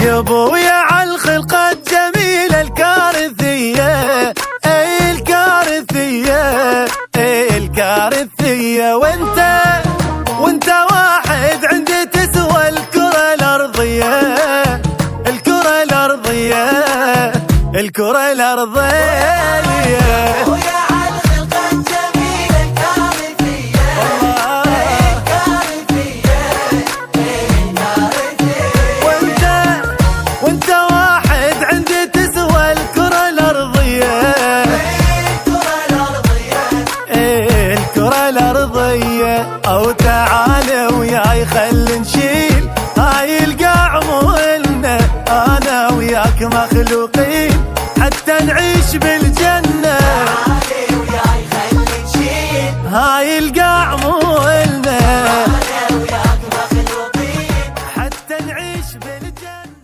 يا ابويا عالخلقة الجميلة الكارثية، الكارثية الكارثية. وانت واحد عندي تسوى الكرة الأرضية، الكرة الأرضية، الكرة الأرضية. أو تعال وياي خل نشيل هاي القاع مولنا، أنا وياك مخلوقين حتى نعيش بالجنة. تعال وياي خل نشيل هاي القاع مولنا، أنا وياك مخلوقين حتى نعيش بالجنة.